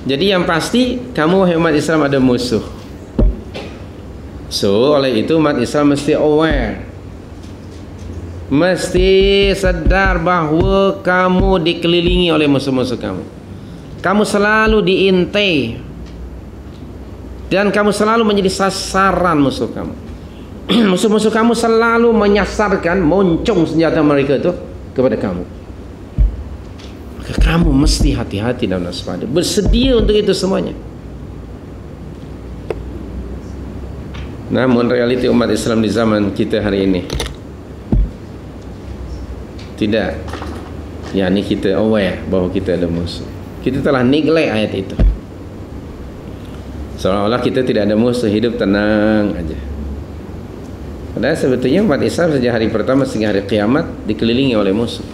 Jadi yang pasti kamu wahai umat Islam ada musuh. So oleh itu umat Islam mesti aware, mesti sadar bahawa kamu dikelilingi oleh musuh-musuh kamu. Kamu selalu diintai dan kamu selalu menjadi sasaran musuh kamu. Musuh-musuh kamu selalu menyasarkan, moncong senjata mereka itu kepada kamu. Maka kamu mesti hati-hati dan waspada, bersedia untuk itu semuanya. Namun realiti umat Islam di zaman kita hari ini tidak. Ini kita aware bahawa kita ada musuh. Kita telah neglect ayat itu. Seolah-olah kita tidak ada musuh, hidup tenang aja. Padahal sebetulnya umat Islam sejak hari pertama sehingga hari kiamat dikelilingi oleh musuh.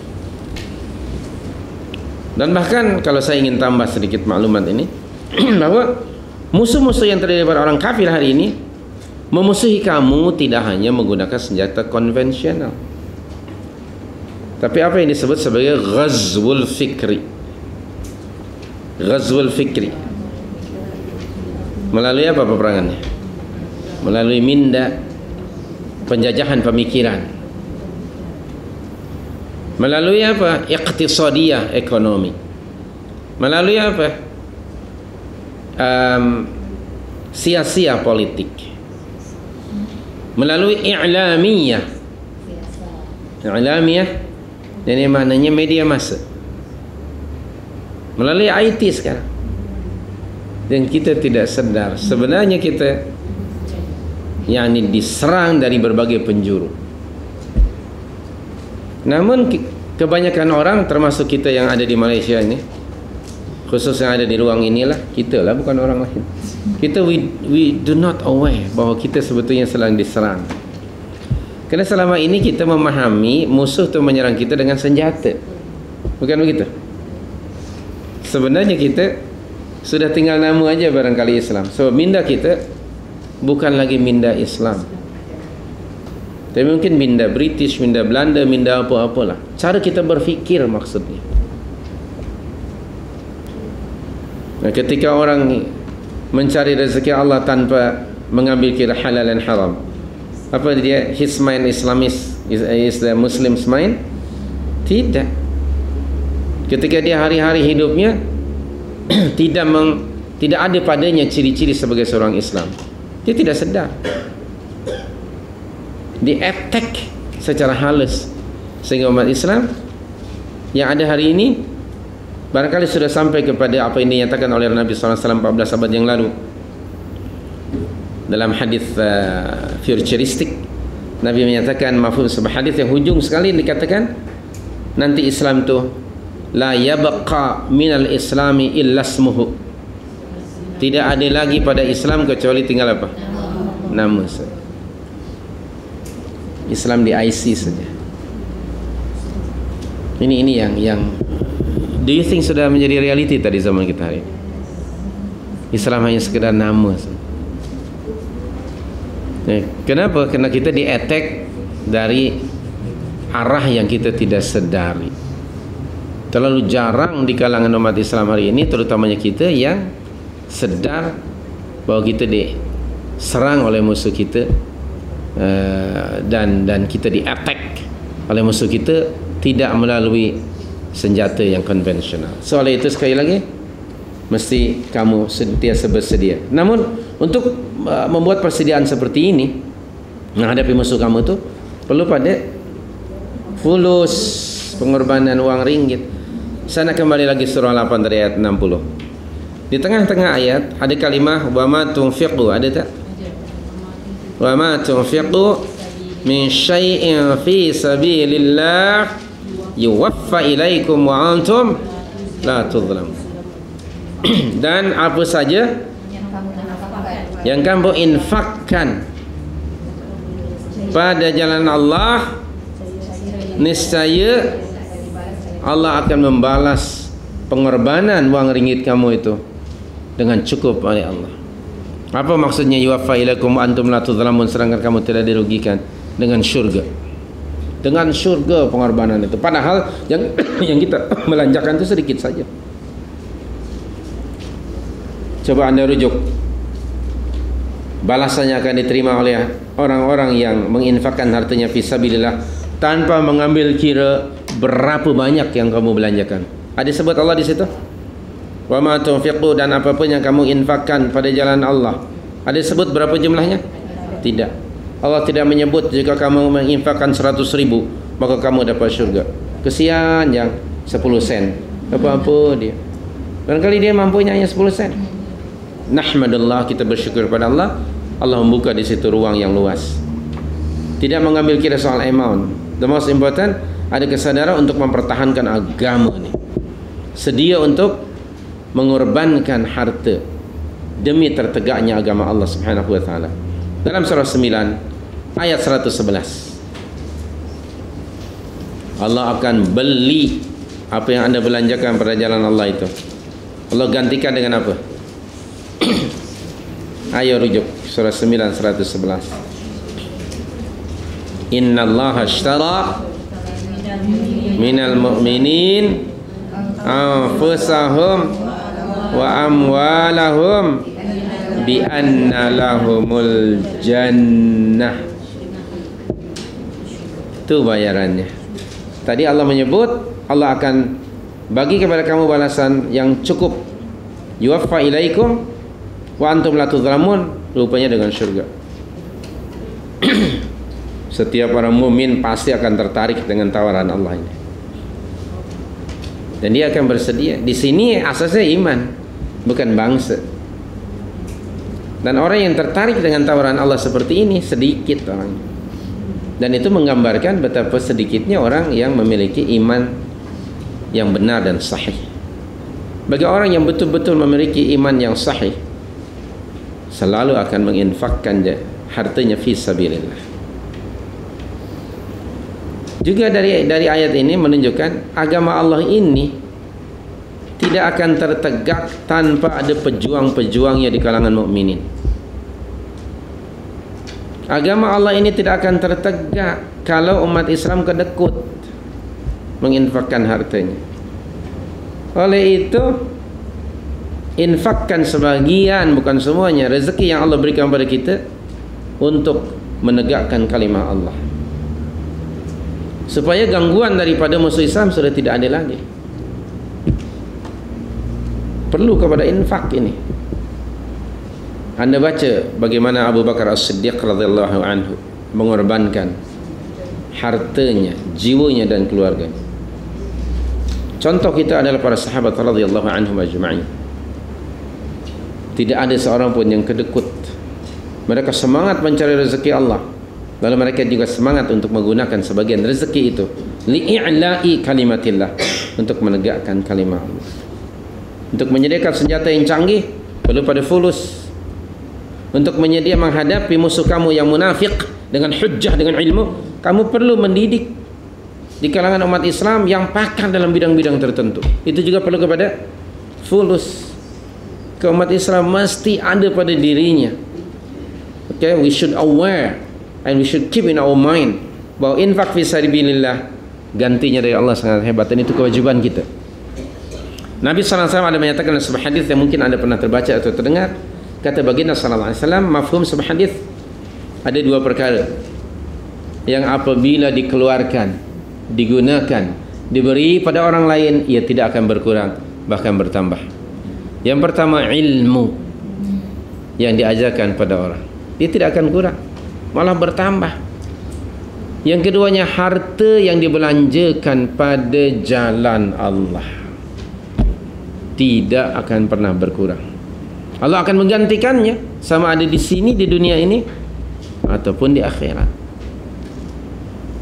Dan bahkan kalau saya ingin tambah sedikit maklumat ini bahwa musuh-musuh yang terdiri dari orang kafir hari ini memusuhi kamu tidak hanya menggunakan senjata konvensional, tapi apa yang disebut sebagai ghazwul fikri. Ghazwul fikri melalui apa peperangannya? Melalui minda, penjajahan pemikiran. Melalui apa? Iqtisadiyah, ekonomi. Melalui apa? Sia-sia politik. Melalui i'lamiyah. I'lamiyah ini maknanya media massa. Melalui IT sekarang. Dan kita tidak sadar sebenarnya kita diserang dari berbagai penjuru. Namun kebanyakan orang termasuk kita yang ada di Malaysia ini, khusus yang ada di ruang inilah, kita lah, bukan orang lain. Kita we do not aware bahawa kita sebetulnya sedang diserang. Kerana selama ini kita memahami musuh itu menyerang kita dengan senjata. Bukan begitu? Sebenarnya kita sudah tinggal nama aja barangkali Islam. So minda kita bukan lagi minda Islam, tapi mungkin minda British, minda Belanda, minda apa-apalah. Cara kita berfikir maksudnya. Nah, ketika orang mencari rezeki Allah tanpa mengambil kira halal dan haram, apa dia? His mind Islamis is the Muslim's mind? Tidak. Ketika dia hari-hari hidupnya tidak ada padanya ciri-ciri sebagai seorang Islam, dia tidak sedar. Di attack secara halus, sehingga umat Islam yang ada hari ini barangkali sudah sampai kepada apa yang dinyatakan oleh Nabi SAW 14 abad yang lalu dalam hadis futuristik. Nabi menyatakan mafhum sebuah hadis yang hujung sekali, dikatakan nanti Islam tu la yabqa minal islami illa ismuhu. Tidak ada lagi pada Islam kecuali tinggal apa? Nama saja. Islam di IC saja. Ini yang do you think sudah menjadi reality tadi zaman kita hari ini? Islam hanya sekedar nama saja. Kenapa? Karena kita di-attack dari arah yang kita tidak sedari. Terlalu jarang di kalangan umat Islam hari ini, terutamanya kita yang sedar bahwa kita diserang oleh musuh kita, dan kita di-attack oleh musuh kita tidak melalui senjata yang konvensional. Soal itu sekali lagi mesti kamu sentiasa bersedia. Namun untuk membuat persediaan seperti ini menghadapi musuh kamu itu perlu pada fulus, pengorbanan uang ringgit. Sana kembali lagi surah 8 dari ayat 60. Di tengah-tengah ayat ada kalimah wa ma tunfiqu, ada tak? Wa ma tunfiqu min syai'in fi sabilillah yuwaffa ilaikum wa antum la tuzlamun. Dan apa saja yang kamu infakkan pada jalan Allah, niscaya Allah akan membalas pengorbanan wang ringgit kamu itu dengan cukup oleh Allah. Apa maksudnya yuwaffa ilaikum wa antum la tuzlamun, sedangkan kamu tidak dirugikan? Dengan syurga. Dengan syurga pengorbanan itu. Padahal yang kita belanjakan itu sedikit saja. Coba anda rujuk, balasannya akan diterima oleh orang-orang yang menginfakkan hartanya fisabilillah tanpa mengambil kira berapa banyak yang kamu belanjakan. Ada sebut Allah di situ? Wa ma tunfiqu, dan apapun yang kamu infakkan pada jalan Allah. Ada sebut berapa jumlahnya? Tidak. Allah tidak menyebut jika kamu menginfakkan 100.000 maka kamu dapat syurga. Kesian yang 10 sen. Apa-apa dia. Barangkali dia mampunya hanya 10 sen. Nahmadullah, kita bersyukur pada Allah. Allah membuka di situ ruang yang luas. Tidak mengambil kira soal amount. The most important, ada kesadaran untuk mempertahankan agama ini. Sedia untuk mengorbankan harta demi tertegaknya agama Allah Subhanahu wa taala. Dalam surah 9 ayat 111, Allah akan beli apa yang anda belanjakan pada jalan Allah itu. Allah gantikan dengan apa? Ayo rujuk surah 9 111. Innallaha ashtara minal mu'minin anfusahum wa amwalahum bi anna lahumul jannah. Itu bayarannya. Tadi Allah menyebut Allah akan bagi kepada kamu balasan yang cukup. Yuwaffa ilaikum wa antum la tuzlamun, rupanya dengan syurga. Setiap orang mukmin pasti akan tertarik dengan tawaran Allah ini. Dan dia akan bersedia. Di sini asasnya iman, bukan bangsa. Dan orang yang tertarik dengan tawaran Allah seperti ini sedikit orang. Dan itu menggambarkan betapa sedikitnya orang yang memiliki iman yang benar dan sahih. Bagi orang yang betul-betul memiliki iman yang sahih, selalu akan menginfakkan hartanya fi sabilillah. Juga dari ayat ini menunjukkan agama Allah ini tidak akan tertegak tanpa ada pejuang-pejuangnya di kalangan mukminin. Agama Allah ini tidak akan tertegak kalau umat Islam kedekut menginfakkan hartanya. Oleh itu, infakkan sebagian, bukan semuanya, rezeki yang Allah berikan pada kita untuk menegakkan kalimah Allah, supaya gangguan daripada musuh Islam sudah tidak ada lagi. Perlu kepada infak ini. Anda baca bagaimana Abu Bakar As-Siddiq radhiyallahu anhu mengorbankan hartanya, jiwanya dan keluarganya. Contoh kita adalah para sahabat radhiyallahu anhum ajma'in. Tidak ada seorang pun yang kedekut. Mereka semangat mencari rezeki Allah. Lalu mereka juga semangat untuk menggunakan sebagian rezeki itu li'i'la'i kalimatillah, untuk menegakkan kalimah Allah. Untuk menyediakan senjata yang canggih perlu pada fulus. Untuk menyediakan menghadapi musuh kamu yang munafik dengan hujjah, dengan ilmu, kamu perlu mendidik di kalangan umat Islam yang pakar dalam bidang-bidang tertentu. Itu juga perlu kepada fulus. Ke umat Islam mesti ada pada dirinya. Okay, we should aware and we should keep in our mind bahwa infak fi sabilillah gantinya dari Allah sangat hebat, dan itu kewajiban kita. Nabi SAW ada menyatakan dalam sebuah hadis yang mungkin anda pernah terbaca atau terdengar. Kata baginda SAW, mafhum sebuah hadis, ada dua perkara yang apabila dikeluarkan, digunakan, diberi pada orang lain, ia tidak akan berkurang, bahkan bertambah. Yang pertama, ilmu yang diajarkan pada orang, dia tidak akan kurang, malah bertambah. Yang keduanya, harta yang dibelanjakan pada jalan Allah, tidak akan pernah berkurang. Allah akan menggantikannya, sama ada di sini di dunia ini ataupun di akhirat.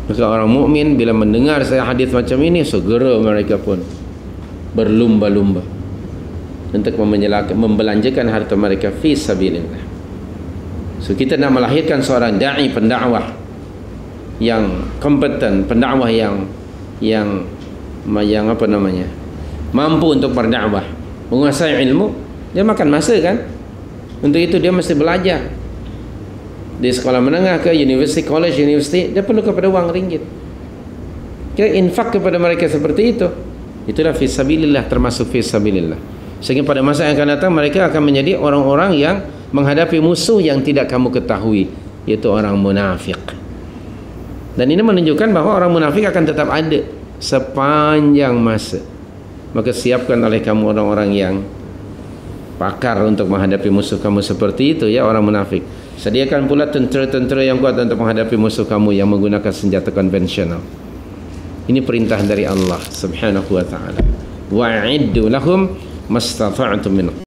Maka orang mukmin bila mendengar saya hadis macam ini, segera mereka pun berlumba-lumba untuk membelanjakan harta mereka fi sabilillah. So kita nak melahirkan seorang dai pendakwah yang kompeten, pendakwah yang apa namanya, mampu untuk berdakwah, menguasai ilmu. Dia makan masa kan. Untuk itu dia mesti belajar di sekolah menengah ke university, college, university, dia perlu kepada wang ringgit. Infak kepada mereka seperti itu, itulah fisabilillah, termasuk fisabilillah. Sehingga pada masa yang akan datang mereka akan menjadi orang-orang yang menghadapi musuh yang tidak kamu ketahui, yaitu orang munafik. Dan ini menunjukkan bahawa orang munafik akan tetap ada sepanjang masa. Maka siapkan oleh kamu orang-orang yang pakar untuk menghadapi musuh kamu seperti itu, ya, orang munafik. Sediakan pula tentera-tentera yang kuat untuk menghadapi musuh kamu yang menggunakan senjata konvensional. Ini perintah dari Allah Subhanahu wa taala. Wa'iddu lahum mastata'tum min